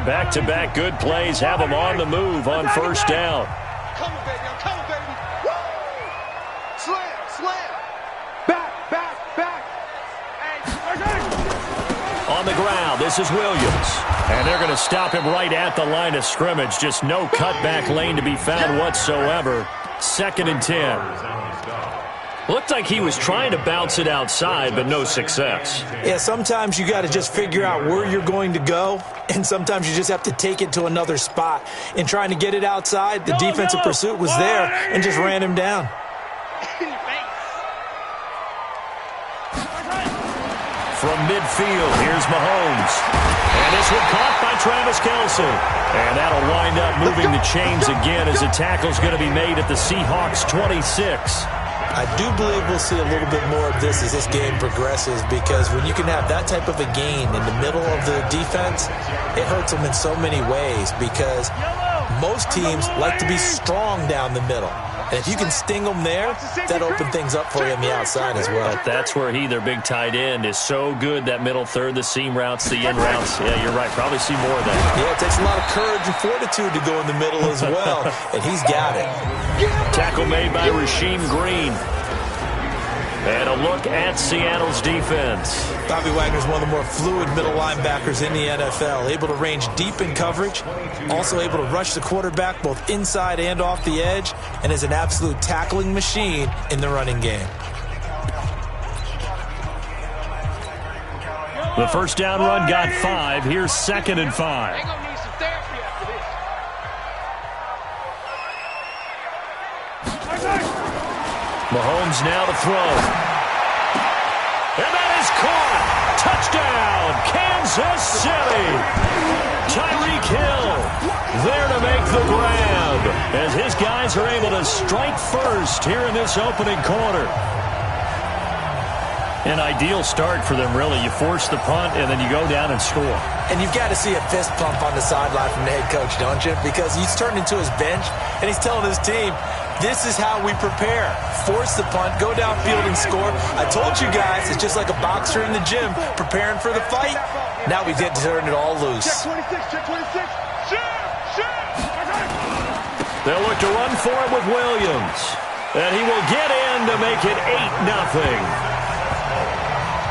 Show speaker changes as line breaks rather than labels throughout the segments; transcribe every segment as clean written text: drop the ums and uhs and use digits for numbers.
Back-to-back good plays have them on the move on first down.
Come on, baby. I'm coming, baby. Woo! Slam. Back.
On the ground, this is Williams. And they're going to stop him right at the line of scrimmage. Just no cutback lane to be found whatsoever. 2nd and 10. Looked like he was trying to bounce it outside, but no success.
Yeah, sometimes you got to just figure out where you're going to go, and sometimes you just have to take it to another spot. In trying to get it outside, the defensive pursuit was there and just ran him down.
From midfield, here's Mahomes. And this one caught by Travis Kelce. And that'll wind up moving the chains again as the tackle's going to be made at the Seahawks 26.
I do believe we'll see a little bit more of this as this game progresses, because when you can have that type of a gain in the middle of the defense, it hurts them in so many ways, because most teams like to be strong down the middle. And if you can sting them there, that opens things up for you on the outside as well.
But that's where their big tight end, is so good, that middle third, the seam routes, the in routes. Yeah, you're right. Probably see more of that.
Yeah, it takes a lot of courage and fortitude to go in the middle as well, and he's got it.
Tackle made by Rasheem Green. And a look at Seattle's defense.
Bobby Wagner's one of the more fluid middle linebackers in the NFL, able to range deep in coverage, also able to rush the quarterback both inside and off the edge, and is an absolute tackling machine in the running game.
The first down run got 5. Here's 2nd and 5. Mahomes now to throw. And that is caught. Touchdown, Kansas City. Tyreek Hill there to make the grab as his guys are able to strike first here in this opening quarter. An ideal start for them, really. You force the punt, and then you go down and score.
And you've got to see a fist pump on the sideline from the head coach, don't you? Because he's turned into his bench, and he's telling his team, this is how we prepare. Force the punt, go downfield and score. I told you guys, it's just like a boxer in the gym preparing for the fight. Now we get to turn it all loose.
Check 26.
They'll look to run for it with Williams. And he will get in to make it 8-0.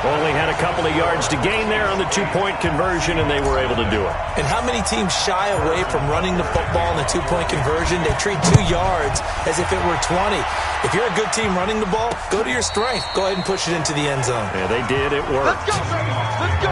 Only had a couple of yards to gain there on the 2-point conversion, and they were able to do it.
And how many teams shy away from running the football in the 2-point conversion? They treat 2 yards as if it were 20. If you're a good team running the ball, go to your strength. Go ahead and push it into the end zone.
Yeah, they did. It worked.
Let's go, baby. Let's go.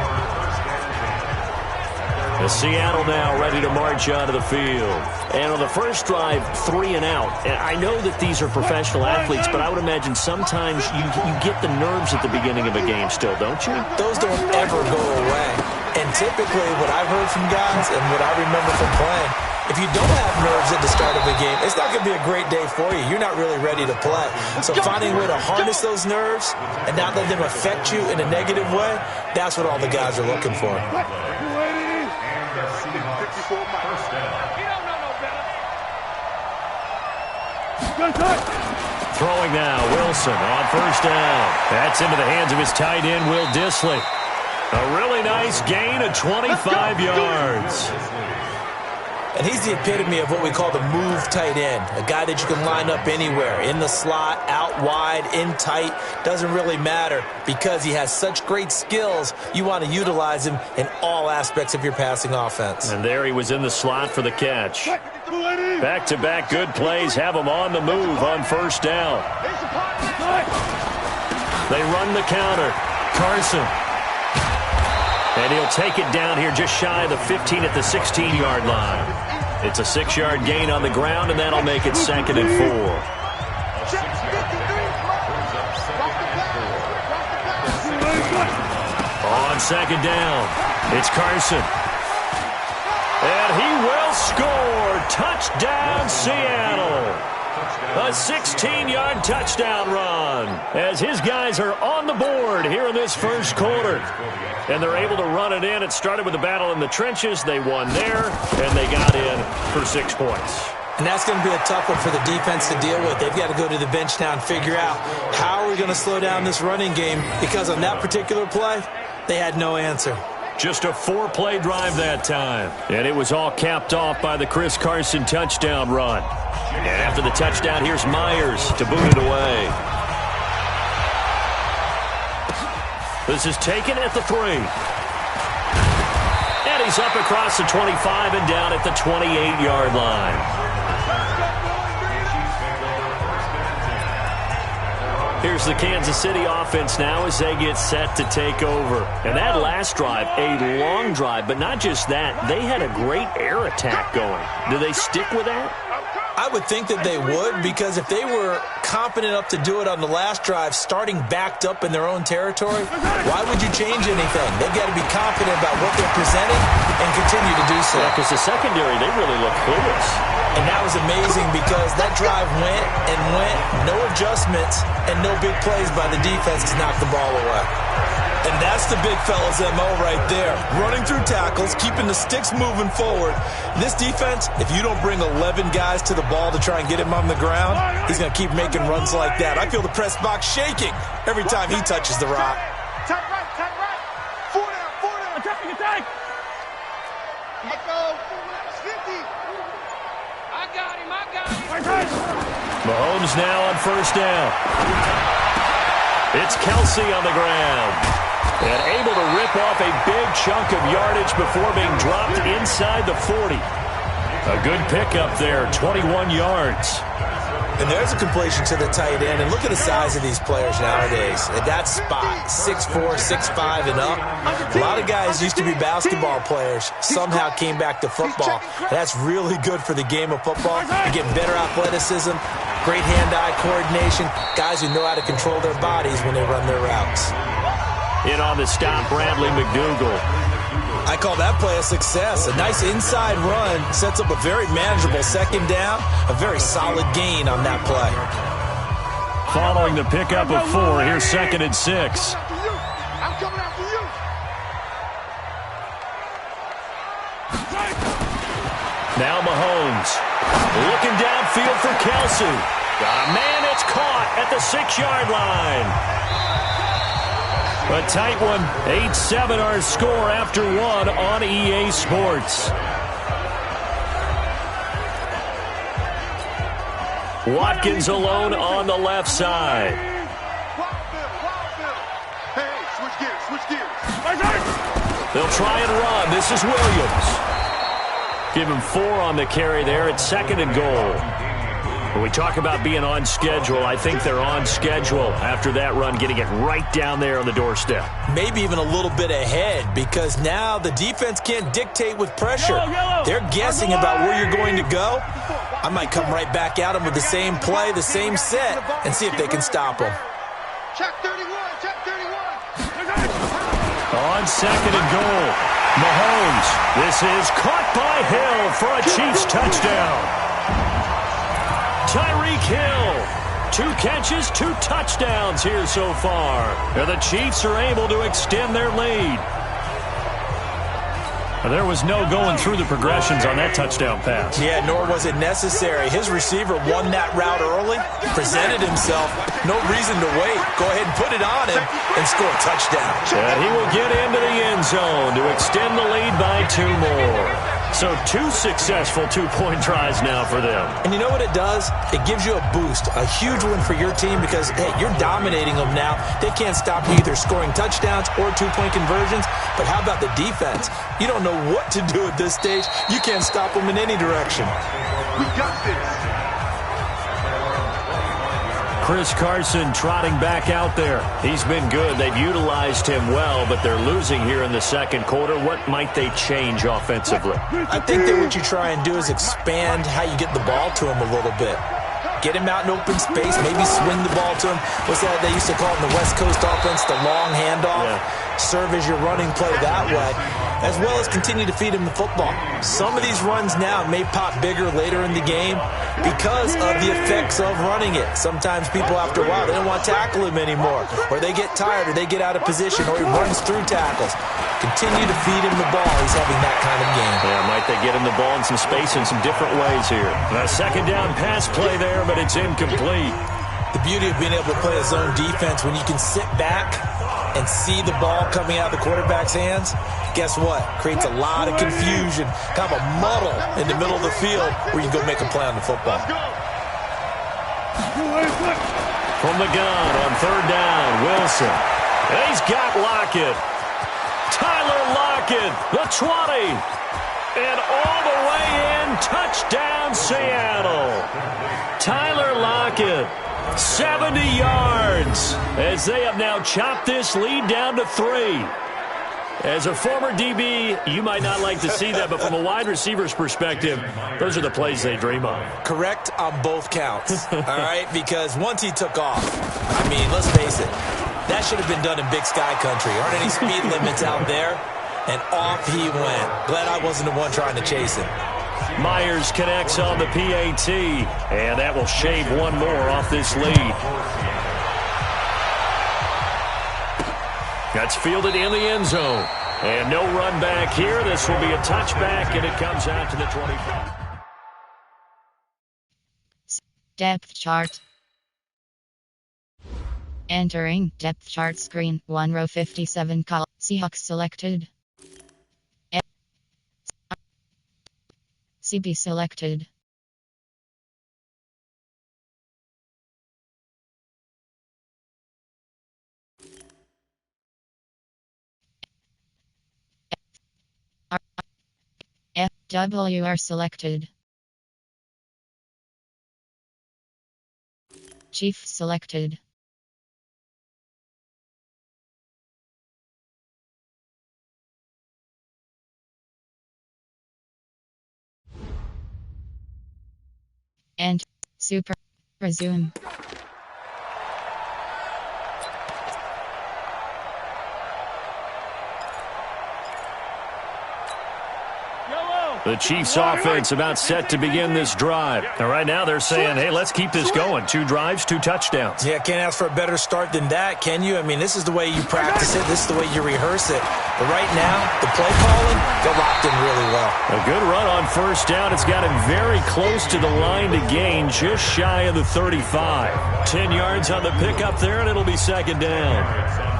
Seattle now ready to march out of the field. And on the first drive, 3 and out. And I know that these are professional athletes, but I would imagine sometimes you get the nerves at the beginning of a game still, don't you?
Those don't ever go away. And typically what I've heard from guys and what I remember from playing, if you don't have nerves at the start of a game, it's not going to be a great day for you. You're not really ready to play. So finding a way to harness those nerves and not let them affect you in a negative way, that's what all the guys are looking for.
Throwing now, Wilson on first down. That's into the hands of his tight end, Will Dissly. A really nice gain of 25 yards.
And he's the epitome of what we call the move tight end, a guy that you can line up anywhere, in the slot, out wide, in tight, doesn't really matter because he has such great skills. You want to utilize him in all aspects of your passing offense.
And there he was in the slot for the catch. Back-to-back good plays have him on the move on first down. They run the counter. Carson. And he'll take it down here just shy of the 15 at the 16-yard line. It's a 6-yard gain on the ground, and that'll make it 2nd and 4. On second down, it's Carson. And he will score. Touchdown, Seattle. A 16-yard touchdown run as his guys are on the board here in this first quarter. And they're able to run it in. It started with a battle in the trenches. They won there, and they got in for 6 points.
And that's going to be a tough one for the defense to deal with. They've got to go to the bench now and figure out how are we going to slow down this running game, because on that particular play, they had no answer.
Just a 4-play drive that time. And it was all capped off by the Chris Carson touchdown run. And after the touchdown, here's Myers to boot it away. This is taken at the 3. And he's up across the 25 and down at the 28-yard line. Here's the Kansas City offense now as they get set to take over. And that last drive, a long drive, but not just that. They had a great air attack going. Do they stick with that?
I would think that they would, because if they were competent enough to do it on the last drive, starting backed up in their own territory, why would you change anything? They've got to be confident about what they're presenting and continue to do so.
Yeah, because the secondary, they really look clueless.
And that was amazing because that drive went and went, no adjustments, and no big plays by the defense to knock the ball away. And that's the big fella's MO right there. Running through tackles, keeping the sticks moving forward. This defense, if you don't bring 11 guys to the ball to try and get him on the ground, he's going to keep making runs like that. I feel the press box shaking every time he touches the rock.
Tight right, tight right. 4 down. Attack. Let go. 50. I got him.
Mahomes now on first down. It's Kelsey on the ground. And able to rip off a big chunk of yardage before being dropped inside the 40. A good pickup there, 21 yards.
And there's a completion to the tight end. And look at the size of these players nowadays. At that spot, 6'4", 6'5", and up. A lot of guys used to be basketball players. Somehow came back to football. That's really good for the game of football. You get better athleticism, great hand-eye coordination, guys who know how to control their bodies when they run their routes.
In on the stop, Bradley McDougald.
I call that play a success. A nice inside run sets up a very manageable second down, a very solid gain on that play.
Following the pickup of 4, here's 2nd and 6.
I'm coming after you.
Now Mahomes looking downfield for Kelsey. Got a man, it's caught at the 6-yard line. A tight one, 8-7 our score after 1 on EA Sports. Watkins alone on the left side.
Hey, switch gears.
They'll try and run. This is Williams. Give him 4 on the carry there. It's 2nd and goal. When we talk about being on schedule, I think they're on schedule after that run, getting it right down there on the doorstep.
Maybe even a little bit ahead, because now the defense can't dictate with pressure. They're guessing about where you're going to go. I might come right back at them with the same play, the same set, and see if they can stop them.
Check 31.
On 2nd and goal, Mahomes. This is caught by Hill for a Chiefs touchdown. Tyreek Hill, 2 catches, 2 touchdowns here so far. And the Chiefs are able to extend their lead. There was no going through the progressions on that touchdown pass.
Yeah, nor was it necessary. His receiver won that route early, presented himself. No reason to wait. Go ahead and put it on him and score a touchdown.
And he will get into the end zone to extend the lead by 2 more. So 2 successful 2-point tries now for them.
And you know what it does? It gives you a boost, a huge one for your team because, hey, you're dominating them now. They can't stop you either scoring touchdowns or 2-point conversions. But how about the defense? You don't know what to do at this stage. You can't stop them in any direction.
We got this.
Chris Carson trotting back out there. He's been good. They've utilized him well, but they're losing here in the 2nd quarter. What might they change offensively?
I think that what you try and do is expand how you get the ball to him a little bit. Get him out in open space, maybe swing the ball to him. What's that they used to call it in the West Coast offense, the long handoff? Yeah. Serve as your running play that way, as well as continue to feed him the football. Some of these runs now may pop bigger later in the game because of the effects of running it. Sometimes people, after a while, they don't want to tackle him anymore, or they get tired, or they get out of position, or he runs through tackles. Continue to feed him the ball. He's having that kind of game.
Yeah, might they get him the ball in some space in some different ways here. A 2nd down pass play there, but it's incomplete.
The beauty of being able to play a zone defense when you can sit back and see the ball coming out of the quarterback's hands, guess what? Creates a lot of confusion, kind of a muddle in the middle of the field where you go make a play on the football.
From the gun on third down, Wilson. He's got Lockett. Tyler Lockett, the 20. And all the way in, touchdown Seattle. Tyler Lockett, 70 yards, as they have now chopped this lead down to 3. As a former DB, you might not like to see that, but from a wide receiver's perspective, those are the plays they dream of.
Correct on both counts, all right? Because once he took off, I mean, let's face it, that should have been done in Big Sky Country. Aren't any speed limits out there? And off he went. Glad I wasn't the one trying to chase him.
Myers connects on the PAT, and that will shave one more off this lead. That's fielded in the end zone. And no run back here. This will be a touchback, and it comes out to the 25.
Depth chart. Entering depth chart screen. 1 row 57 col. Seahawks selected. CB selected. FWR selected. Chief selected. And super. Resume.
The Chiefs' offense about set to begin this drive. And right now they're saying, hey, let's keep this going. 2 drives, 2 touchdowns.
Yeah, can't ask for a better start than that, can you? I mean, this is the way you practice it. This is the way you rehearse it. But right now, the play calling, they're locked in really well.
A good run on first down. It's got him very close to the line to gain, just shy of the 35. 10 yards on the pickup there, and it'll be second down.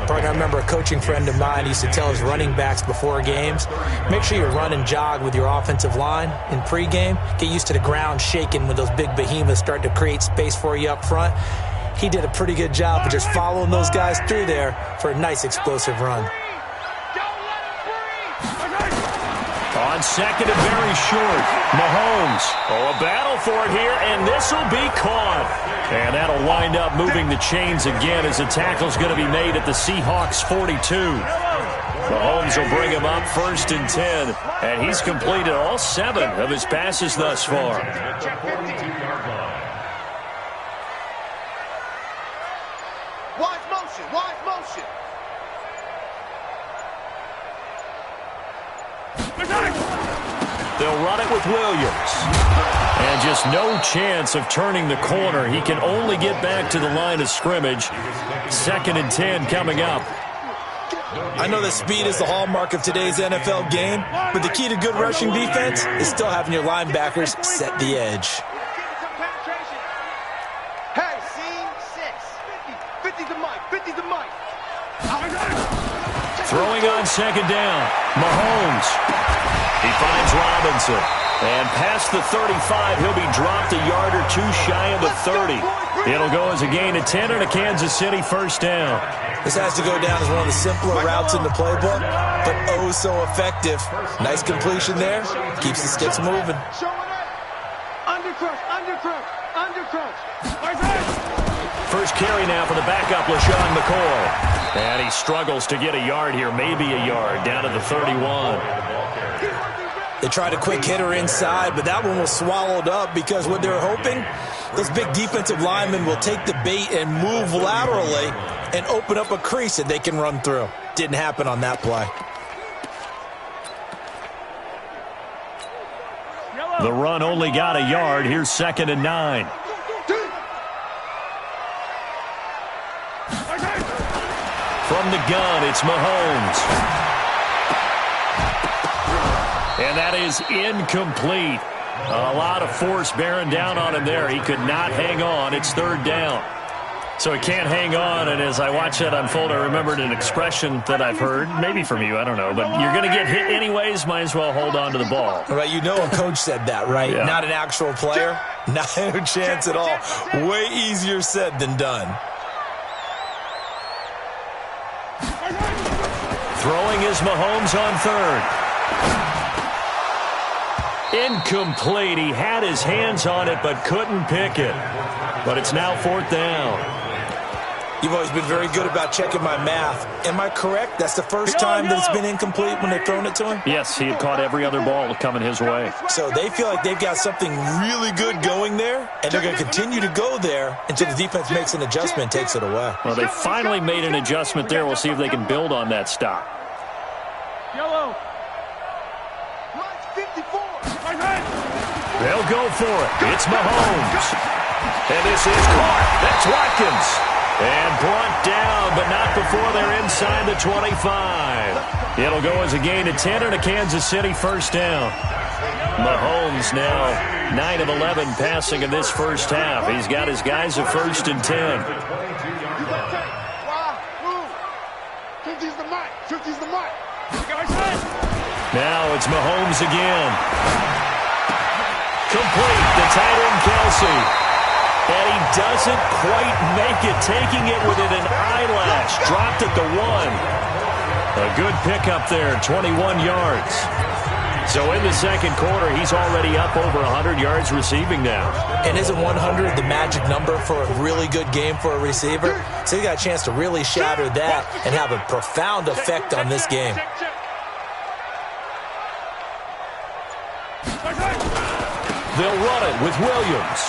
Partner, I remember a coaching friend of mine used to tell his running backs before games, make sure you run and jog with your offensive line in pregame. Get used to the ground shaking when those big behemoths start to create space for you up front. He did a pretty good job of just following those guys through there for a nice explosive run.
On second and very short, Mahomes. Oh, a battle for it here, and this will be caught. And that'll wind up moving the chains again as the tackle's going to be made at the Seahawks 42. Mahomes will bring him up first and 10, and he's completed all 7 of his passes thus far.
Wide motion, wide motion.
They'll run it with Williams. And just no chance of turning the corner. He can only get back to the line of scrimmage. Second and 10 coming up.
I know that speed is the hallmark of today's NFL game, but the key to good rushing defense is still having your linebackers set the edge.
Hey, scene 6. 50 to Mike, 50 to Mike.
Throwing on second down, Mahomes. He finds Robinson. And past the 35, he'll be dropped a yard or 2 shy of the 30. It'll go as a gain of 10 and a Kansas City first down.
This has to go down as one of the simpler routes in the playbook, but oh so effective. Nice completion there. Keeps the sticks moving.
Undercrush, undercrush, undercrush.
First carry now for the backup, LaShawn McCoy. And he struggles to get a yard here, maybe a yard, down to the 31.
They tried a quick hitter inside, but that one was swallowed up because what they're hoping, those big defensive linemen will take the bait and move laterally and open up a crease that they can run through. Didn't happen on that play.
The run only got a yard. Here's second and 9. From the gun, it's Mahomes. And that is incomplete. A lot of force bearing down on him there. He could not hang on. It's third down. So he can't hang on, and as I watch that unfold, I remembered an expression that I've heard, maybe from you, I don't know, but you're going to get hit anyways, might as well hold on to the ball.
Right, you know a coach said that, right?
Yeah.
Not an actual player. Not a chance at all. Way easier said than done.
Throwing is Mahomes on third. Incomplete. He had his hands on it but couldn't pick it. But it's now fourth down.
You've always been very good about checking my math. Am I correct? That's the first time that it's been incomplete when they've thrown it to him?
Yes, he had caught every other ball coming his way.
So they feel like they've got something really good going there, and they're going to continue to go there until the defense makes an adjustment and takes it away.
Well, they finally made an adjustment there. We'll see if they can build on that stop.
Yellow. 54.
They'll go for it. It's Mahomes. And this is caught. That's Watkins. And brought down, but not before they're inside the 25. It'll go as a gain of 10 and a Kansas City first down. Mahomes now 9 of 11 passing in this first half. He's got his guys a first and 10. Now it's Mahomes again. Complete to tight end Kelsey. And he doesn't quite make it, taking it within an eyelash. Dropped at the 1. A good pickup there, 21 yards. So in the second quarter, he's already up over 100 yards receiving now.
And isn't 100 the magic number for a really good game for a receiver? So he got a chance to really shatter that and have a profound effect on this game.
They'll run it with Williams.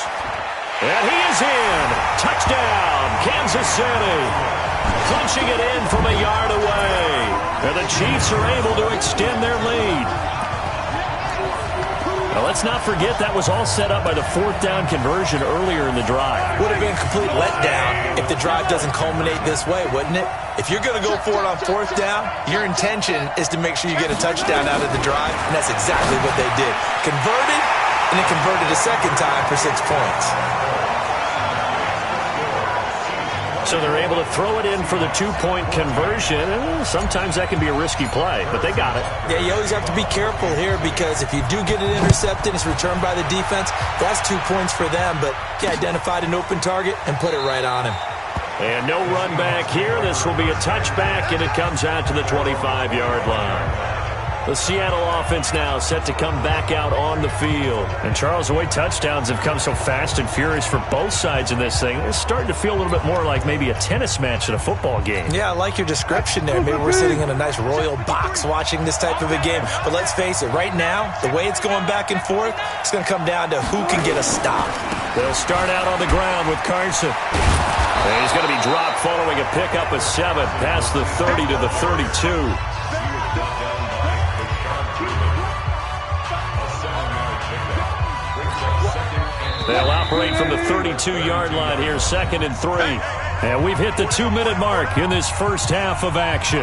And he is in. Touchdown, Kansas City. Punching it in from a yard away. And the Chiefs are able to extend their lead. Now, let's not forget that was all set up by the fourth down conversion earlier in the drive.
Would have been a complete letdown if the drive doesn't culminate this way, wouldn't it? If you're going to go for it on fourth down, your intention is to make sure you get a touchdown out of the drive, and that's exactly what they did. Converted, and then converted a second time for 6 points.
So they're able to throw it in for the two-point conversion. Sometimes that can be a risky play, but they got it.
Yeah, you always have to be careful here because if you do get it intercepted, it's returned by the defense. That's 2 points for them, but he identified an open target and put it right on him.
And no run back here. This will be a touchback, and it comes out to the 25-yard line. The Seattle offense now set to come back out on the field. And, Charles, the way touchdowns have come so fast and furious for both sides in this thing, it's starting to feel a little bit more like maybe a tennis match at a football game.
Yeah, I like your description there. Maybe we're sitting in a nice royal box watching this type of a game. But let's face it, right now, the way it's going back and forth, it's going to come down to who can get a stop.
They'll start out on the ground with Carson. And he's going to be dropped following a pickup of 7 past the 30 to the 32. They'll operate from the 32-yard line here, 2nd and 3. And we've hit the 2-minute mark in this first half of action.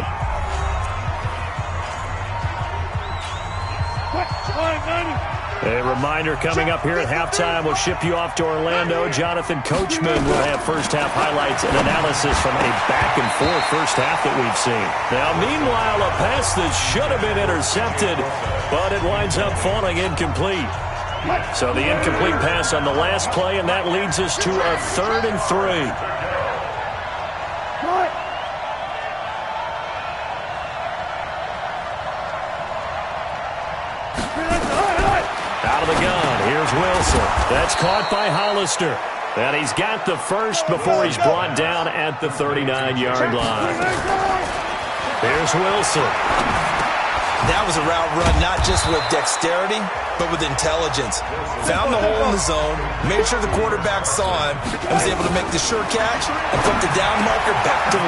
A reminder coming up here at halftime. We'll ship you off to Orlando. Jonathan Coachman will have first-half highlights and analysis from a back-and-forth first half that we've seen. Now, meanwhile, a pass that should have been intercepted, but it winds up falling incomplete. So the incomplete pass on the last play, and that leads us to a 3rd and 3. Out of the gun, here's Wilson. That's caught by Hollister. And he's got the first before he's brought down at the 39-yard line. Here's Wilson.
That was a route run not just with dexterity, but with intelligence. Found the hole in the zone, made sure the quarterback saw him, and was able to make the sure catch and put the down marker back to 1.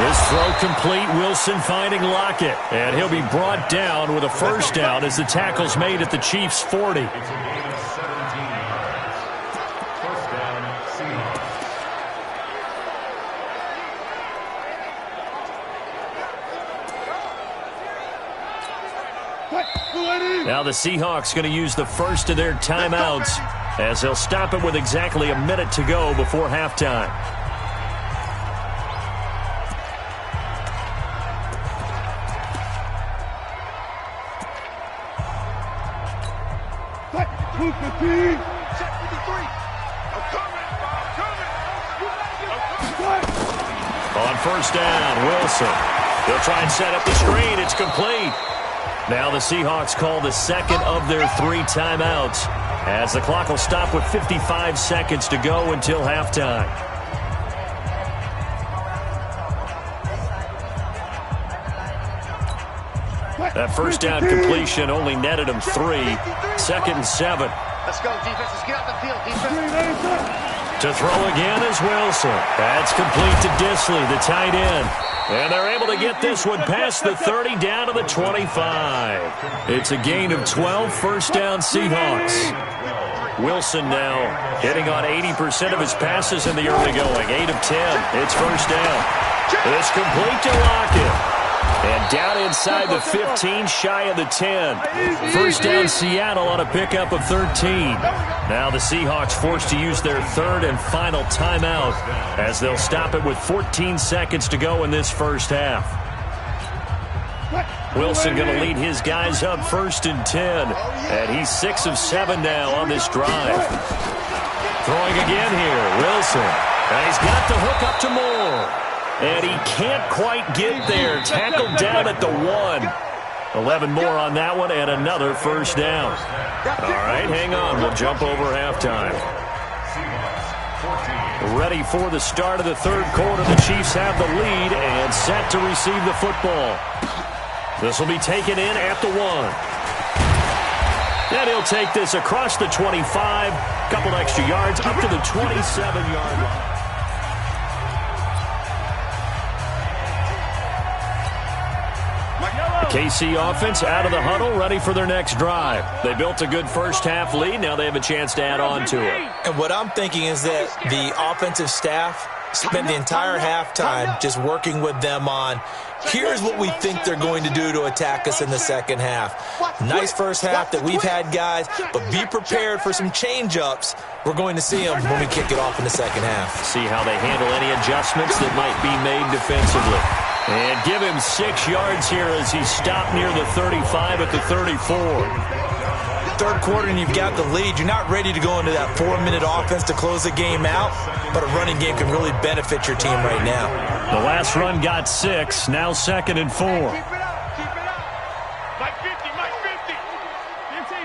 This throw complete, Wilson finding Lockett. And he'll be brought down with a first down as the tackle's made at the Chiefs' 40. Now the Seahawks going to use the first of their timeouts as they'll stop it with exactly a minute to go before halftime. On first down, Wilson. They'll try and set up the screen. It's complete. Now the Seahawks call the second of their 3 timeouts, as the clock will stop with 55 seconds to go until halftime. That first down completion only netted him 3. 2nd and 7.
Let's go, defense. Let's get out the field, defense.
To throw again is Wilson. That's complete to Disley, the tight end. And they're able to get this one past the 30 down to the 25. It's a gain of 12, first down Seahawks. Wilson now hitting on 80% of his passes in the early going. 8 of 10. It's first down. It's complete to Lockett. And down inside the 15, shy of the 10. First down Seattle on a pickup of 13. Now the Seahawks forced to use their 3rd and final timeout, as they'll stop it with 14 seconds to go in this first half. Wilson going to lead his guys up 1st and 10. And he's 6 of 7 now on this drive. Throwing again here, Wilson. And he's got the hook up to Moore. And he can't quite get there. Tackled down at the 1. 11 more on that one, and another first down. All right, hang on. We'll jump over halftime. Ready for the start of the 3rd quarter. The Chiefs have the lead and set to receive the football. This will be taken in at the 1. And he'll take this across the 25. Couple extra yards up to the 27-yard line. KC offense out of the huddle, ready for their next drive. They built a good first half lead. Now they have a chance to add on to it.
And what I'm thinking is that the offensive staff spent the entire halftime just working with them on, here's what we think they're going to do to attack us in the second half. Nice first half that we've had, guys, but be prepared for some change-ups. We're going to see them when we kick it off in the second half.
See how they handle any adjustments that might be made defensively. And give him 6 yards here as he stopped near the 35 at the 34.
3rd quarter and you've got the lead. You're not ready to go into that 4-minute offense to close the game out, but a running game can really benefit your team right now.
The last run got 6, now 2nd and 4.
Keep it up, keep it up. Mike 50, Mike 50. 15.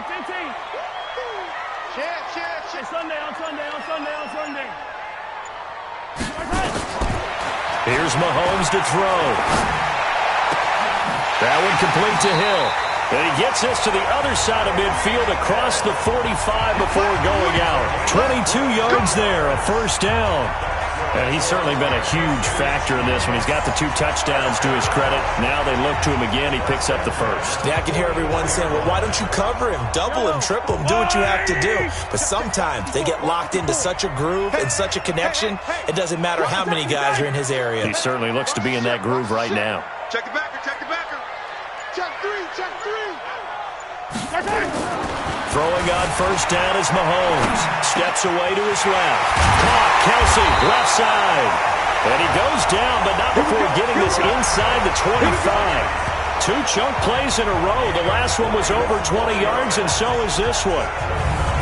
Share.
Sunday.
Here's Mahomes to throw. That one complete to Hill. And he gets this to the other side of midfield across the 45 before going out. 22 yards there, a first down. And he's certainly been a huge factor in this one. He's got the 2 touchdowns to his credit. Now they look to him again. He picks up the first.
Yeah, I can hear everyone saying, well, why don't you cover him, double him, triple him, do what you have to do. But sometimes they get locked into such a groove and such a connection, it doesn't matter how many guys are in his area.
He certainly looks to be in that groove right now.
Check the backer. Check 3.
Throwing on first down is Mahomes. Steps away to his left. Caught. Kelsey, left side. And he goes down, but not before getting this inside the 25. 2 chunk plays in a row. The last one was over 20 yards, and so is this one.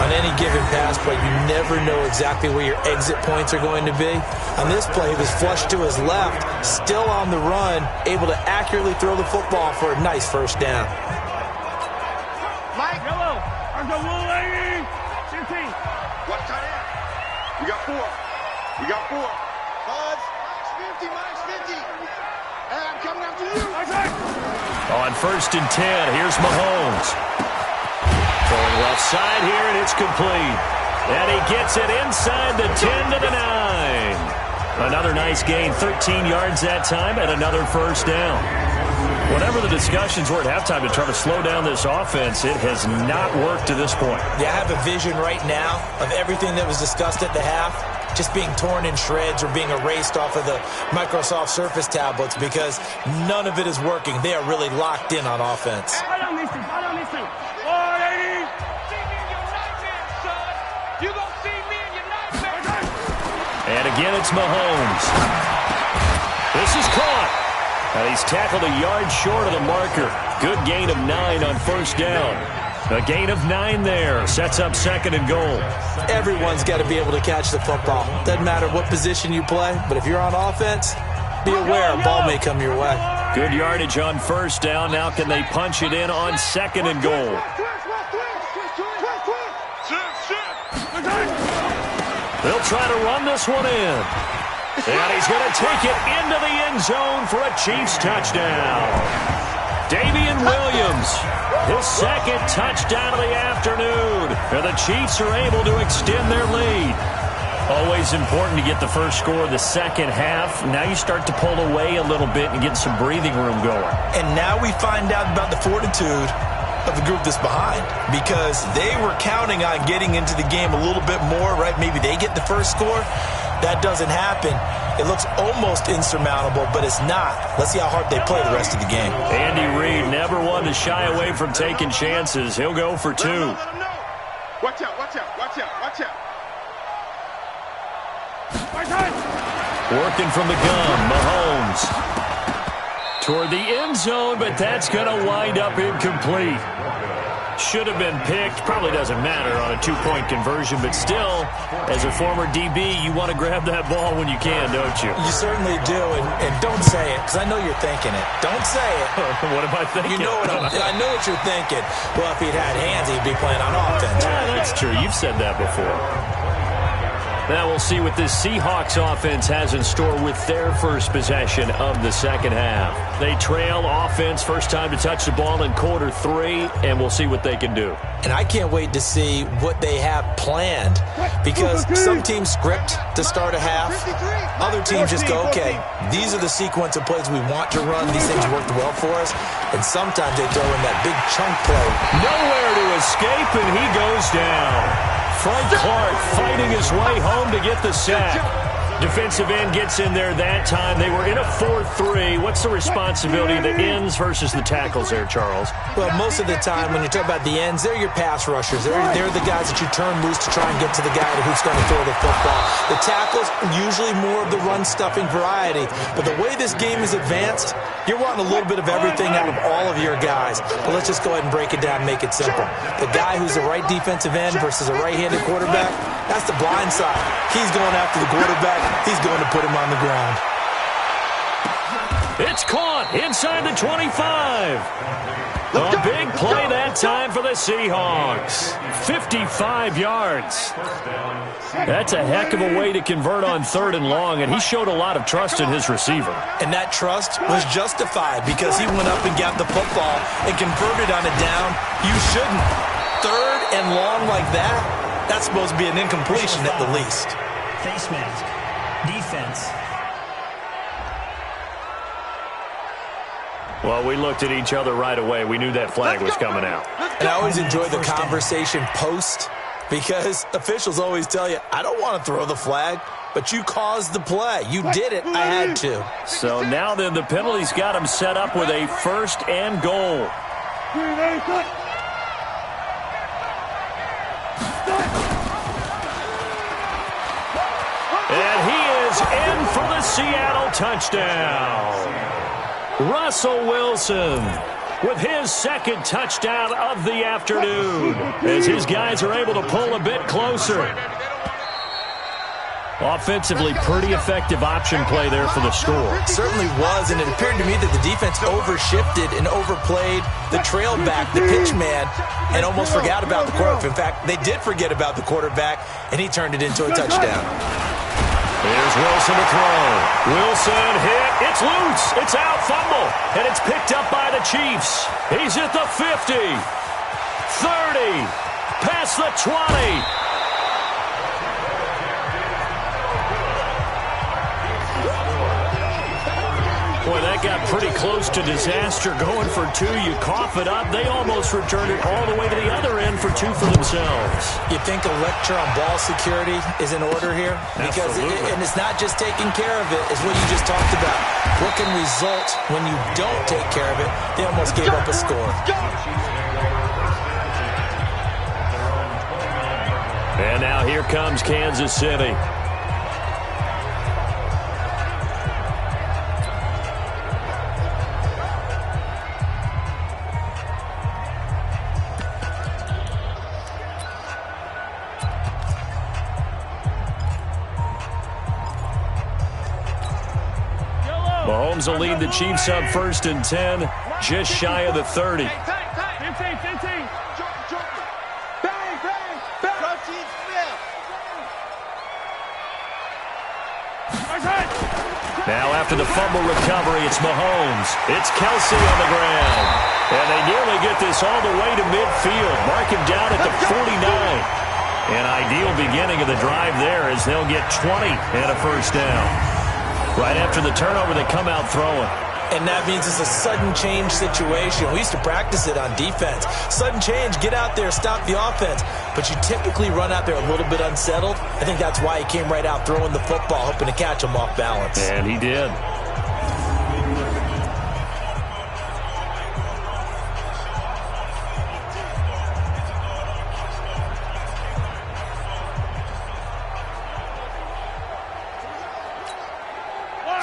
On any given pass play, you never know exactly where your exit points are going to be. On this play, he was flushed to his left, still on the run, able to accurately throw the football for a nice first down.
Mike.
Yellow. Argo Woolley. 15.
What tight end? We got 4. Buzz. Mike's 50. Hey, I'm coming after you.
On first and 10, here's Mahomes. Throwing left side here, and it's complete. And he gets it inside the 10 to the 9. Another nice gain, 13 yards that time, and another first down. Whatever the discussions were at halftime to try to slow down this offense, it has not worked to this point.
Yeah, I have a vision right now of everything that was discussed at the half just being torn in shreds or being erased off of the Microsoft Surface tablets because none of it is working. They are really locked in on offense.
I don't need to. 480.
You gonna see me in your nightmare.
And again, it's Mahomes. This is caught. And he's tackled a yard short of the marker. Good gain of 9 on first down. A gain of 9 there. Sets up 2nd and goal.
Everyone's got to be able to catch the football. Doesn't matter what position you play, but if you're on offense, be aware a ball may come your way.
Good yardage on 1st down. Now can they punch it in on 2nd and goal? They'll try to run this one in. And he's going to take it into the end zone for a Chiefs touchdown. Damian Williams, his 2nd touchdown of the afternoon. And the Chiefs are able to extend their lead. Always important to get the first score of the second half. Now you start to pull away a little bit and get some breathing room going.
And now we find out about the fortitude of the group that's behind, because they were counting on getting into the game a little bit more, right? Maybe they get the first score. That doesn't happen. It looks almost insurmountable, but it's not. Let's see how hard they play the rest of the game.
Andy Reid, never one to shy away from taking chances. He'll go for 2.
Watch out, watch out, watch out, watch out.
Working from the gun, Mahomes. Toward the end zone, but that's going to wind up incomplete. Should have been picked. Probably doesn't matter on a 2-point conversion, but still, as a former DB, you want to grab that ball when you can, don't you?
You certainly do, and don't say it, because I know you're thinking it. Don't say it.
What am I thinking?
You know what I know what you're thinking. Well, if he'd had hands, he'd be playing on offense.
Yeah, that's true. You've said that before. Now we'll see what this Seahawks offense has in store with their first possession of the second half. They trail offense, first time to touch the ball in quarter 3, and we'll see what they can do.
And I can't wait to see what they have planned, because some teams script to start a half. Other teams just go, okay, these are the sequence of plays we want to run. These things worked well for us. And sometimes they throw in that big chunk play.
Nowhere to escape, and he goes down. Frank Clark fighting his way home to get the sack. Defensive end gets in there that time. They were in a 4-3. What's the responsibility of the ends versus the tackles there, Charles?
Well, most of the time when you talk about the ends, they're your pass rushers. They're the guys that you turn loose to try and get to the guy who's going to throw the football. The tackles, usually more of the run-stuffing variety. But the way this game is advanced, you're wanting a little bit of everything out of all of your guys. But let's just go ahead and break it down and make it simple. The guy who's a right defensive end versus a right-handed quarterback, that's the blind side. He's going after the quarterback. He's going to put him on the ground.
It's caught inside the 25. A big play that time for the Seahawks. 55 yards. That's a heck of a way to convert on 3rd and long, and he showed a lot of trust in his receiver.
And that trust was justified because he went up and got the football and converted on a down. You shouldn't. 3rd and long like that, that's supposed to be an incompletion at the least.
Face mask. Defense.
Well, we looked at each other right away. We knew that flag was coming out.
And I always enjoy the conversation post, because officials always tell you, I don't want to throw the flag, but you caused the play. You did it. I had to.
So now then the penalty's got him set up with a 1st and goal. And he is in for the Seattle touchdown. Russell Wilson with his 2nd touchdown of the afternoon as his guys are able to pull a bit closer. Offensively, pretty effective option play there for the score.
It certainly was, and it appeared to me that the defense overshifted and overplayed the trail back, the pitch man, and almost forgot about the quarterback. In fact, they did forget about the quarterback, and he turned it into a touchdown.
Here's Wilson to throw. Wilson hit. It's loose. It's out. Fumble. And it's picked up by the Chiefs. He's at the 50. 30. Past the 20. Boy, that got pretty close to disaster. Going for 2, you cough it up. They almost returned it all the way to the other end for 2 for themselves.
You think a lecture on ball security is in order here? Because and it's not just taking care of it, it's what you just talked about. What can result when you don't take care of it? They almost gave up a score.
And now here comes Kansas City. Mahomes will lead the Chiefs up 1st and 10, just shy of the 30. Now after the fumble recovery, it's Mahomes. It's Kelsey on the ground. And they nearly get this all the way to midfield. Mark him down at the 49. An ideal beginning of the drive there as they'll get 20 and a first down. Right after the turnover, they come out throwing.
And that means it's a sudden change situation. We used to practice it on defense. Sudden change, get out there, stop the offense. But you typically run out there a little bit unsettled. I think that's why he came right out throwing the football, hoping to catch him off balance.
And he did.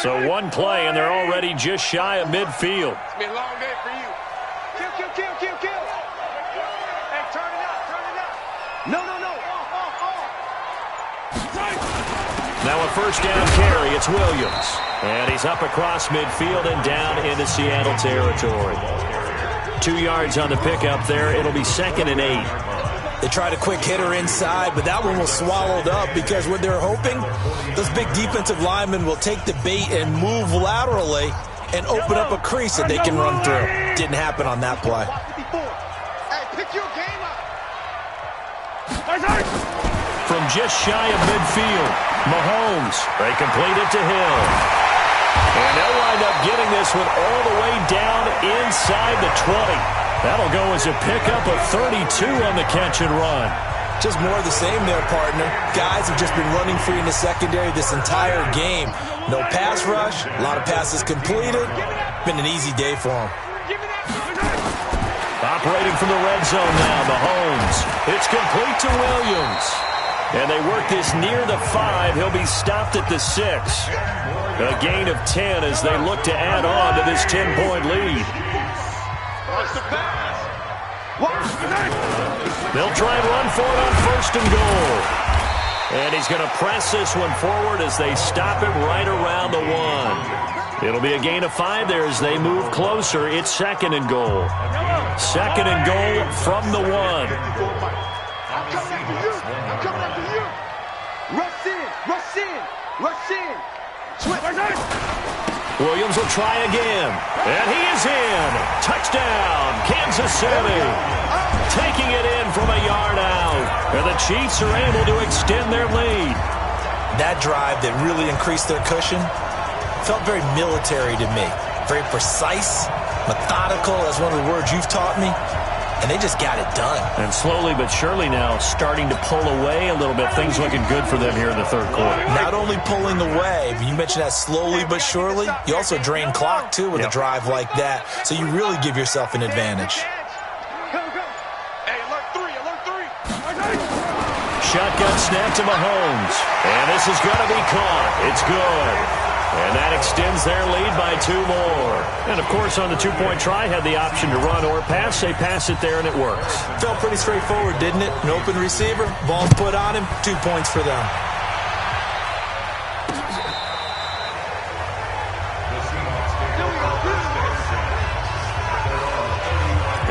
So one play, and they're already just shy of midfield.
It's been a long day for you. Kill. Hey, turn it up. No.
Now a first down carry, it's Williams. And he's up across midfield and down into Seattle territory. 2 yards on the pickup there. It'll be 2nd and 8.
They tried a quick hitter inside, but that one was swallowed up because what they're hoping, those big defensive linemen will take the bait and move laterally and open up a crease that they can run through. Didn't happen on that play.
Hey, pick your game up.
From just shy of midfield, Mahomes. They complete it to Hill. And they'll wind up getting this one all the way down inside the 20. That'll go as a pickup of 32 on the catch and run.
Just more of the same there, partner. Guys have just been running free in the secondary this entire game. No pass rush, a lot of passes completed. Been an easy day for them.
Operating from the red zone now, Mahomes. It's complete to Williams. And they work this near the 5. He'll be stopped at the 6. A gain of 10 as they look to add on to this 10-point lead. They'll try and run for it on 1st and goal. And he's going to press this one forward as they stop him right around the 1. It'll be a gain of 5 there as they move closer. It's 2nd and goal. 2nd and goal from the 1.
I'm coming after you. Rush in.
Williams will try again. And he is in. Touchdown, Kansas City. Taking it in from a yard out. And the Chiefs are able to extend their lead.
That drive that really increased their cushion felt very military to me. Very precise, methodical, as one of the words you've taught me. And they just got it done.
And slowly but surely now starting to pull away a little bit. Things looking good for them here in the 3rd quarter.
Not only pulling away, but you mentioned that slowly but surely. You also drain clock, too, with a drive like that. So you really give yourself an advantage.
Hey, alert 3.
Shotgun snap to Mahomes. And this is going to be caught. It's good. And that extends their lead by 2 more. And, of course, on the 2-point try, had the option to run or pass. They pass it there, and it works.
Felt pretty straightforward, didn't it? An open receiver, ball's put on him, 2 points for them.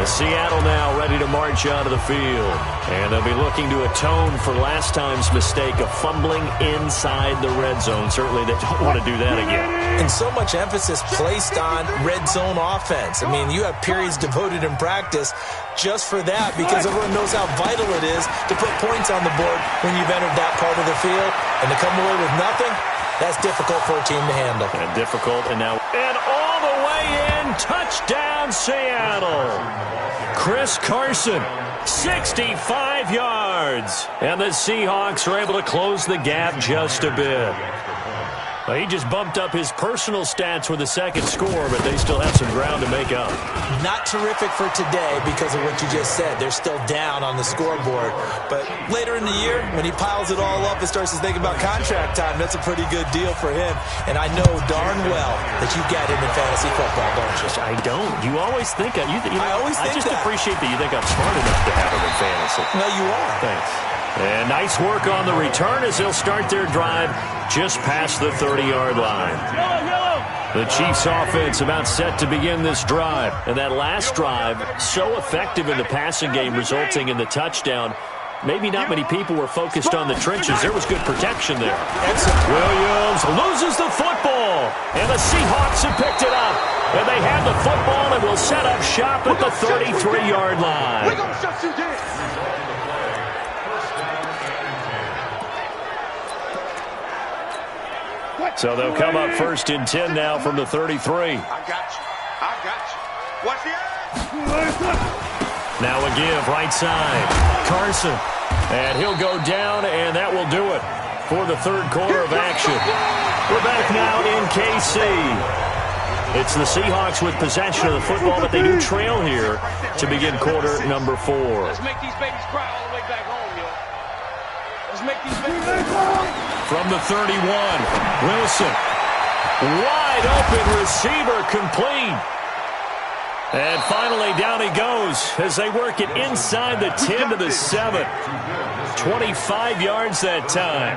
Seattle now ready to march onto the field. And they'll be looking to atone for last time's mistake of fumbling inside the red zone. Certainly they don't want to do that again.
And so much emphasis placed on red zone offense. I mean, you have periods devoted in practice just for that because everyone knows how vital it is to put points on the board when you've entered that part of the field. And to come away with nothing, that's difficult for a team to handle.
And difficult, and now and all the way in, touchdown Seattle. Chris Carson, 65 yards. And the Seahawks are able to close the gap just a bit. Well, he just bumped up his personal stats with a 2nd score, but they still have some ground to make up.
Not terrific for today because of what you just said. They're still down on the scoreboard. But later in the year, when he piles it all up and starts to think about contract time, that's a pretty good deal for him. And I know darn well that you've got him in fantasy football, don't you?
I don't. You always think I just
that.
appreciate that you think I'm smart enough to have him in fantasy.
No, you are.
Thanks. And nice work on the return as they'll start their drive just past the 30-yard line. The Chiefs offense about set to begin this drive. And that last drive, so effective in the passing game, resulting in the touchdown. Maybe not many people were focused on the trenches. There was good protection there. Williams loses the football. And the Seahawks have picked it up. And they have the football and will set up shop at the 33-yard line.
We're going to shut you down.
So they'll come up first and 10 now from the 33.
I got you. Watch the edge.
Now a give, right side. Carson. And he'll go down, and that will do it for the third quarter of action. We're back now in KC. It's the Seahawks with possession of the football, but they do trail here to begin quarter number 4.
Let's make these babies cry all the way back home, yo. Let's make these babies cry.
From the 31, Wilson. Wide open receiver, complete. And finally, down he goes as they work it inside the 10 to the 7. 25 yards that time.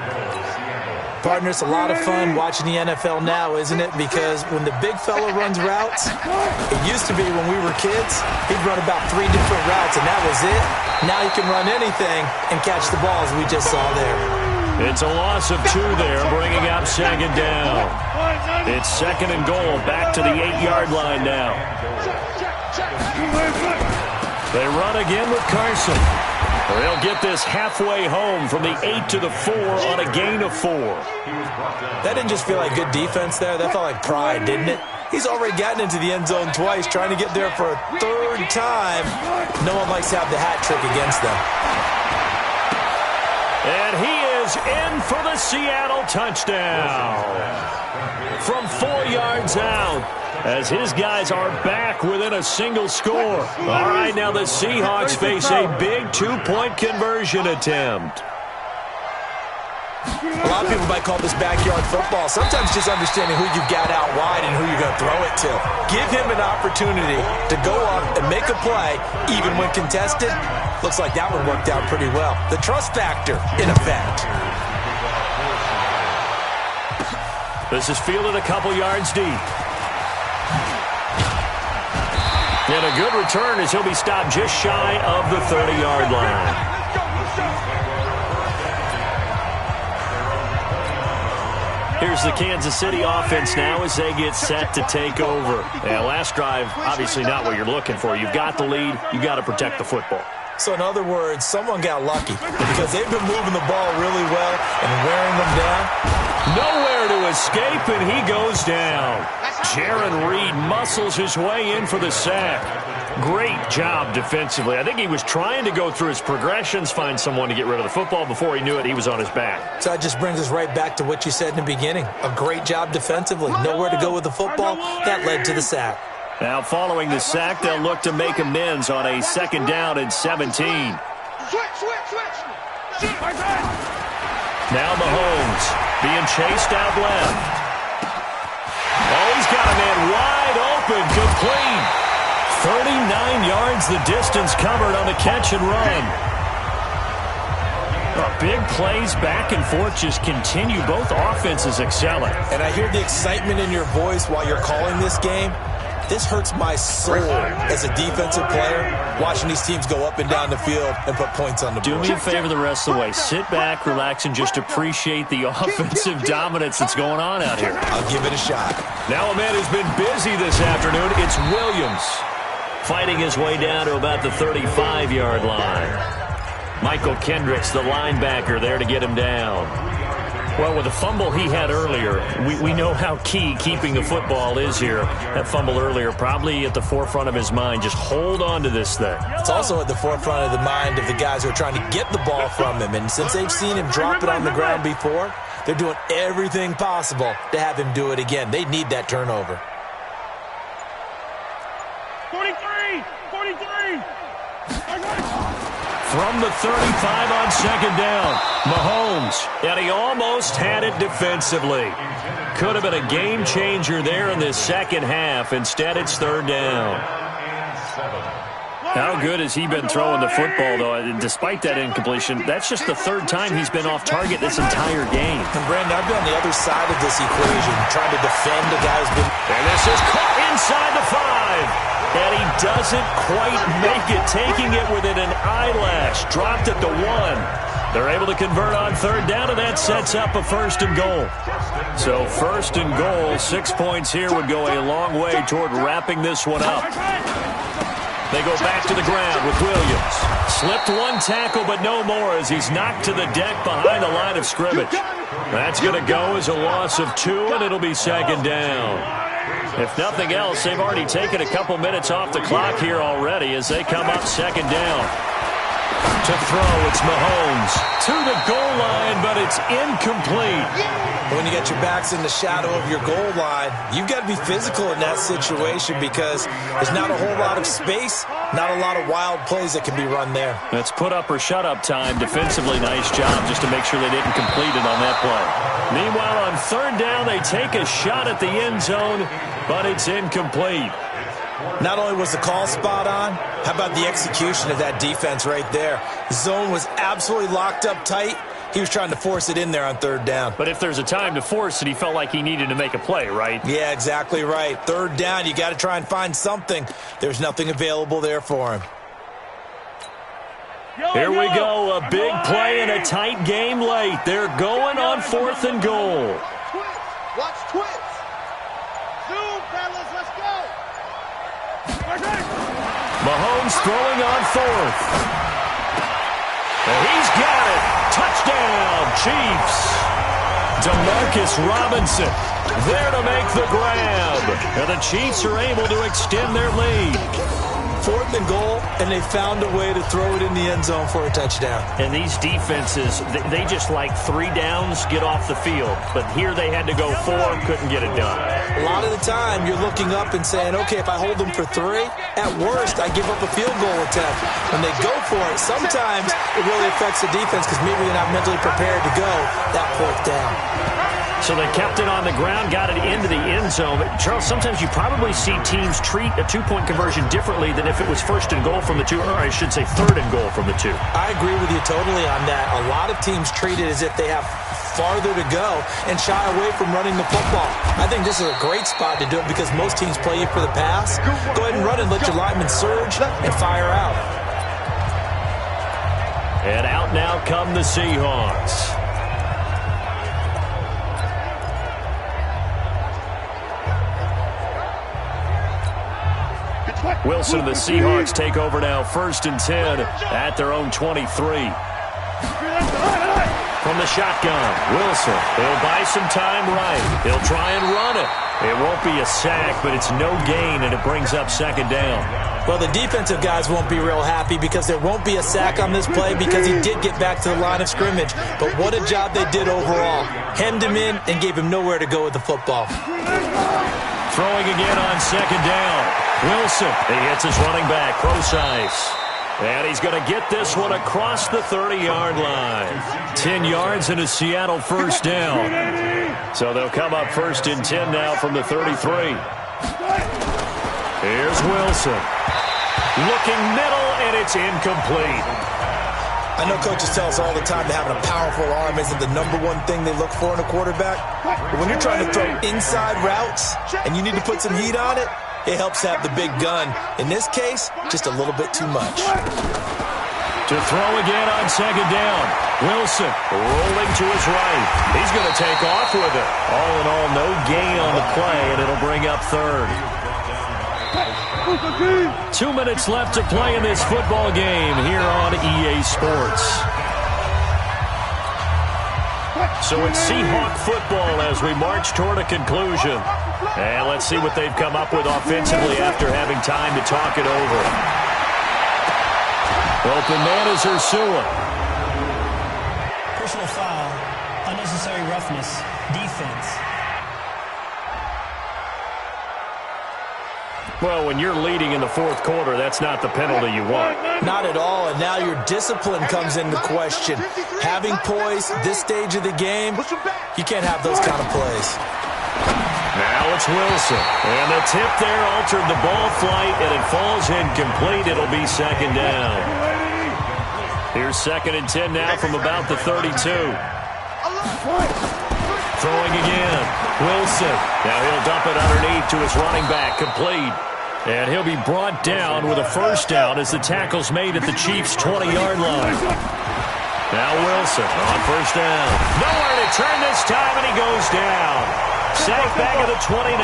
Partner, it's a lot of fun watching the NFL now, isn't it? Because when the big fella runs routes, it used to be when we were kids, he'd run about 3 different routes, and that was it. Now he can run anything and catch the balls we just saw there.
It's a loss of 2 there, bringing up second down. It's second and goal, back to the 8-yard line now. They run again with Carson. They'll get this halfway home from the 8 to the 4 on a gain of 4.
That didn't just feel like good defense there. That felt like pride, didn't it? He's already gotten into the end zone twice, trying to get there for a 3rd time. No one likes to have the hat trick against them.
And he is in for the Seattle touchdown. From 4 yards out, as his guys are back within a single score. All right, now the Seahawks face a big 2-point conversion attempt.
A lot of people might call this backyard football. Sometimes just understanding who you've got out wide and who you're going to throw it to. Give him an opportunity to go up and make a play, even when contested. Looks like that one worked out pretty well. The trust factor, in effect.
This is fielded a couple yards deep. And a good return as he'll be stopped just shy of the 30-yard line. Here's the Kansas City offense now as they get set to take over. And last drive, obviously not what you're looking for. You've got the lead. You've got to protect the football.
So in other words, someone got lucky because they've been moving the ball really well and wearing them down.
Nowhere to escape, and he goes down. Jaron Reed muscles his way in for the sack. Great job defensively. I think he was trying to go through his progressions, find someone to get rid of the football. Before he knew it, he was on his back.
So that just brings us right back to what you said in the beginning. A great job defensively. Nowhere to go with the football. That led to the sack.
Now following the sack, they'll look to make amends on a 2nd down and 17. Now Mahomes being chased out left. Oh, he's got a man wide open, complete. 39 yards the distance covered on the catch and run. Big plays back and forth just continue. Both offenses excelling.
And I hear the excitement in your voice while you're calling this game. This hurts my soul as a defensive player, watching these teams go up and down the field and put points on the board.
Do me a favor the rest of the way. Sit back, relax, and just appreciate the offensive dominance that's going on out here.
I'll give it a shot.
Now a man who's been busy this afternoon. It's Williams fighting his way down to about the 35-yard line. Michael Kendricks, the linebacker, there to get him down. Well, with the fumble he had earlier, we know how key keeping the football is here. That fumble earlier probably at the forefront of his mind. Just hold on to this thing.
It's also at the forefront of the mind of the guys who are trying to get the ball from him. And since they've seen him drop it on the ground before, they're doing everything possible to have him do it again. They need that turnover.
43!
From the 35 on 2nd down, Mahomes, and he almost had it defensively. Could have been a game changer there in this second half. Instead, it's 3rd down. How good has he been throwing the football, though? Despite that incompletion, that's just the third time he's been off target this entire game.
And, Brandon, I've been on the other side of this equation, trying to defend a guy who's been...
And this is caught inside the 5. And he doesn't quite make it, taking it within an eyelash. Dropped at the 1. They're able to convert on third down, and that sets up a 1st and goal. So 1st and goal, 6 points here would go a long way toward wrapping this one up. They go back to the ground with Williams. Slipped one tackle, but no more as he's knocked to the deck behind the line of scrimmage. That's going to go as a loss of 2, and it'll be 2nd down. If nothing else, they've already taken a couple minutes off the clock here already as they come up 2nd down. To throw, it's Mahomes to the goal line, but it's incomplete.
When you get your backs in the shadow of your goal line, you've got to be physical in that situation because there's not a whole lot of space, not a lot of wild plays that can be run there.
That's put up or shut up time. Defensively, nice job just to make sure they didn't complete it on that play. Meanwhile, on third down, they take a shot at the end zone, but it's incomplete.
Not only was the call spot on, how about the execution of that defense right there? The zone was absolutely locked up tight. He was trying to force it in there on third down.
But if there's a time to force it, he felt like he needed to make a play, right?
Yeah, exactly right. Third down, you got to try and find something. There's nothing available there for him.
Here we go, a big play in a tight game late. They're going on 4th and goal.
Watch twins. Zoom, fellas, let's go.
Mahomes throwing on 4th. And he's got it. Touchdown, Chiefs. Demarcus Robinson there to make the grab. And the Chiefs are able to extend their lead.
4th and goal, and they found a way to throw it in the end zone for a touchdown.
And these defenses, they just like 3 downs, get off the field. But here they had to go 4, couldn't get it done.
A lot of the time, you're looking up and saying, okay, if I hold them for 3, at worst, I give up a field goal attempt. When they go for it, sometimes it really affects the defense because maybe they're not mentally prepared to go that 4th down.
So they kept it on the ground, got it into the end zone. But Charles, sometimes you probably see teams treat a 2-point conversion differently than if it was 1st and goal from the 2, or I should say 3rd and goal from the 2.
I agree with you totally on that. A lot of teams treat it as if they have farther to go and shy away from running the football. I think this is a great spot to do it because most teams play you for the pass. Go ahead and run and let your linemen surge and fire out.
And out now come the Seahawks. Wilson and the Seahawks take over now, 1st and 10 at their own 23. From the shotgun, Wilson, he'll buy some time right. He'll try and run it. It won't be a sack, but it's no gain, and it brings up 2nd down.
Well, the defensive guys won't be real happy because there won't be a sack on this play because he did get back to the line of scrimmage. But what a job they did overall. Hemmed him in and gave him nowhere to go with the football.
Throwing again on 2nd down. Wilson, he hits his running back, close ice. And he's going to get this one across the 30-yard line. 10 yards and a Seattle 1st down. So they'll come up 1st and 10 now from the 33. Here's Wilson. Looking middle, and it's incomplete.
I know coaches tell us all the time that having a powerful arm isn't the #1 thing they look for in a quarterback. But when you're trying to throw inside routes and you need to put some heat on it, it helps have the big gun. In this case, just a little bit too much.
To throw again on 2nd down. Wilson rolling to his right. He's going to take off with it. All in all, no gain on the play, and it'll bring up 3rd. 2 minutes left to play in this football game here on EA Sports. So it's Seahawk football as we march toward a conclusion. And let's see what they've come up with offensively after having time to talk it over. Open man is Ursula.
Personal foul, unnecessary roughness, defense.
Well, when you're leading in the 4th quarter, that's not the penalty you want.
Not at all, and now your discipline comes into question. Having poise this stage of the game, you can't have those kind of plays.
Now Now it's Wilson. And the tip there altered the ball flight, and it falls incomplete. It'll be second down. Here's 2nd and 10 now from about the 32. Throwing again. Wilson. Now he'll dump it underneath to his running back. Complete. And he'll be brought down with a first down as the tackle's made at the Chiefs' 20-yard line. Now Wilson on first down. Nowhere to turn this time, and he goes down. Sacked back at the 29.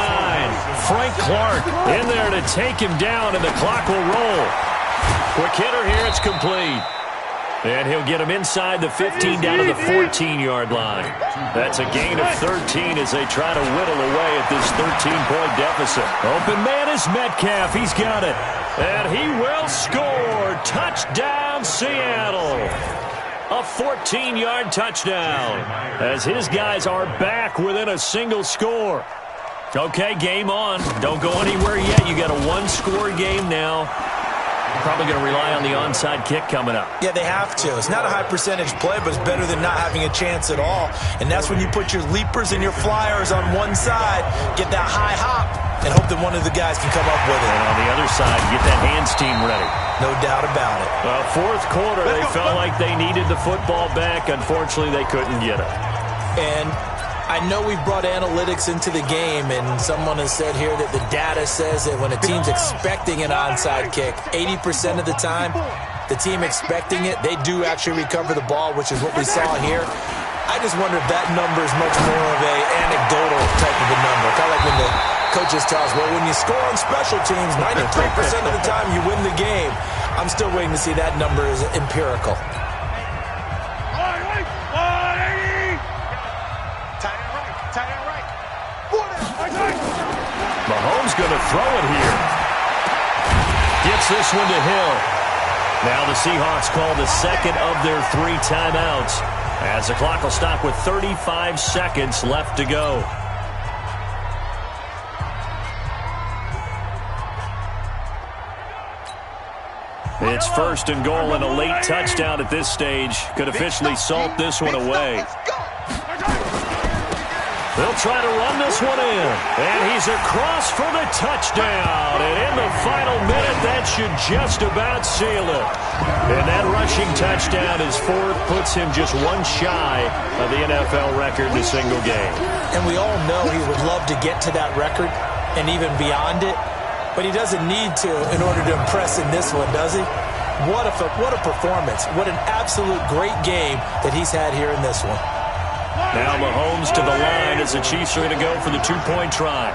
Frank Clark in there to take him down, and the clock will roll. Quick hitter here, it's complete. And he'll get him inside the 15 down to the 14-yard line. That's a gain of 13 as they try to whittle away at this 13-point deficit. Open man is Metcalf. He's got it. And he will score. Touchdown, Seattle. A 14-yard touchdown as his guys are back within a single score. Okay, game on. Don't go anywhere yet. You got a one-score game now. Probably going to rely on the onside kick coming up.
Yeah, they have to. It's not a high-percentage play, but it's better than not having a chance at all. And that's when you put your leapers and your flyers on one side, get that high hop, and hope that one of the guys can come up with it.
And on the other side, get that hands team ready.
No doubt about it.
Well, fourth quarter, they felt like they needed the football back. Unfortunately, they couldn't get it.
And I know we've brought analytics into the game, and someone has said here that the data says that when a team's expecting an onside kick, 80% of the time, the team expecting it, they do actually recover the ball, which is what we saw here. I just wonder if that number is much more of a anecdotal type of a number. Kind of like when the coaches tell us, well, when you score on special teams, 93% of the time you win the game. I'm still waiting to see that number is empirical.
Mahomes going to throw it here. Gets this one to Hill. Now the Seahawks call the second of their 3 timeouts as the clock will stop with 35 seconds left to go. It's 1st and goal, and a late touchdown at this stage could officially salt this one away. They'll try to run this one in, and he's across for the touchdown. And in the final minute, that should just about seal it. And that rushing touchdown, his 4th, puts him just one shy of the NFL record in a single game.
And we all know he would love to get to that record and even beyond it, but he doesn't need to in order to impress in this one, does he? What a performance. What an absolute great game that he's had here in this one.
Now Mahomes to the line as the Chiefs are going to go for the 2-point try.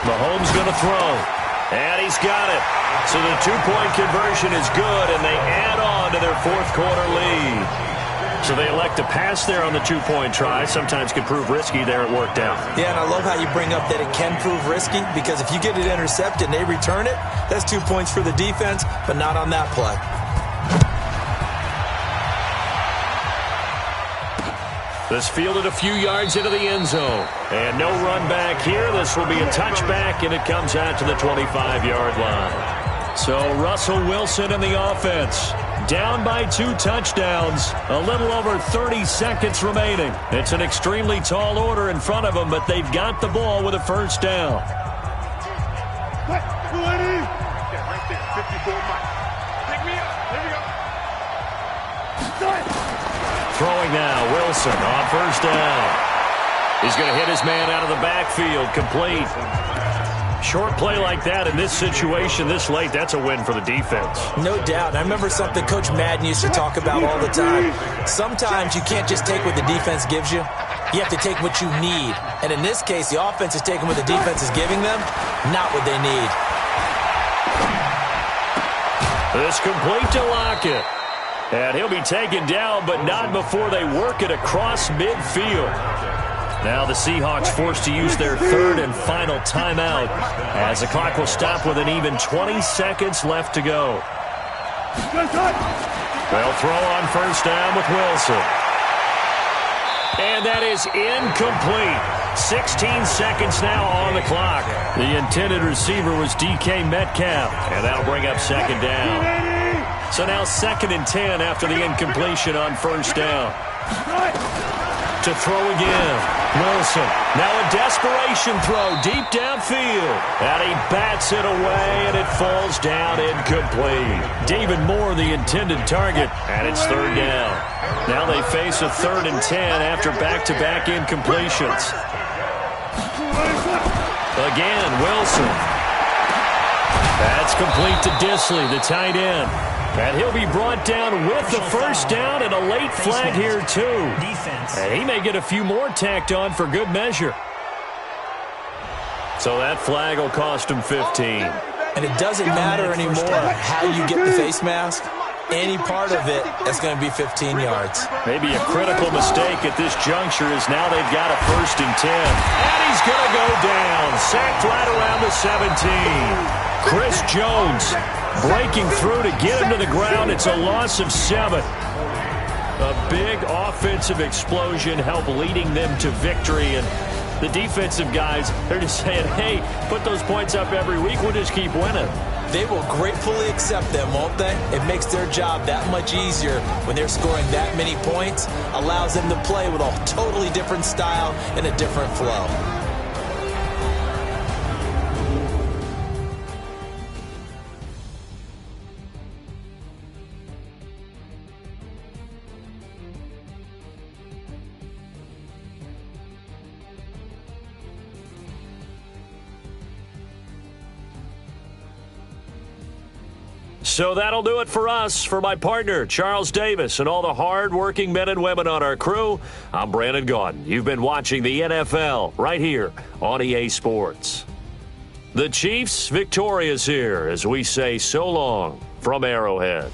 Mahomes going to throw. And he's got it. So the 2-point conversion is good, and they add on to their 4th quarter lead. So they elect to pass there on the 2-point try. Sometimes can prove risky. There it worked out.
Yeah, and I love how you bring up that it can prove risky, because if you get it intercepted and they return it, that's 2 points for the defense, but not on that play.
This fielded a few yards into the end zone. And no run back here. This will be a touchback, and it comes out to the 25-yard line. So Russell Wilson in the offense. Down by 2 touchdowns. A little over 30 seconds remaining. It's an extremely tall order in front of them, but they've got the ball with a first down.
Right there, 54 Mike. Pick me up. There we go.
Throwing now, Wilson on first down. He's going to hit his man out of the backfield, complete. Short play like that in this situation this late, that's a win for the defense.
No doubt. I remember something Coach Madden used to talk about all the time. Sometimes you can't just take what the defense gives you. You have to take what you need. And in this case, the offense is taking what the defense is giving them, not what they need.
This complete to Lockett. And he'll be taken down, but not before they work it across midfield. Now the Seahawks forced to use their 3rd and final timeout as the clock will stop with an even 20 seconds left to go. They'll throw on first down with Wilson. And that is incomplete. 16 seconds now on the clock. The intended receiver was DK Metcalf, and that'll bring up 2nd down. So now 2nd and 10 after the incompletion on first down. to throw again. Wilson, now a desperation throw deep downfield. And he bats it away, and it falls down incomplete. David Moore, the intended target, and it's third down. Now they face a 3rd and 10 after back-to-back incompletions. Again, Wilson. That's complete to Disley, the tight end. And he'll be brought down with the first down and a late flag here, too. And he may get a few more tacked on for good measure. So that flag will cost him 15.
And it doesn't matter anymore how you get the face mask. Any part of it, that's going to be 15 yards.
Maybe a critical mistake at this juncture is now they've got a 1st and 10. And he's going to go down. Sacked right around the 17. Chris Jones breaking through to get him to the ground. It's a loss of 7. A big offensive explosion helped leading them to victory. And the defensive guys, they're just saying, hey, put those points up every week. We'll just keep winning.
They will gratefully accept them, won't they? It makes their job that much easier when they're scoring that many points. Allows them to play with a totally different style and a different flow.
So that'll do it for us. For my partner, Charles Davis, and all the hard-working men and women on our crew, I'm Brandon Gaudin. You've been watching the NFL right here on EA Sports. The Chiefs victorious here as we say so long from Arrowhead.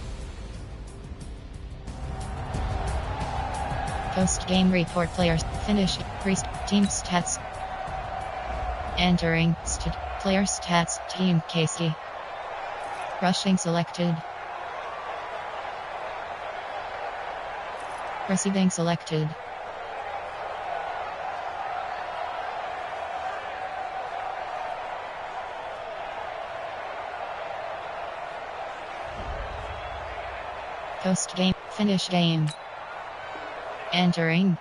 Post-game report. Players finished. Team stats. Entering. Player stats. Team Casey. Rushing selected. Receiving selected. Post game. Finish game. Entering.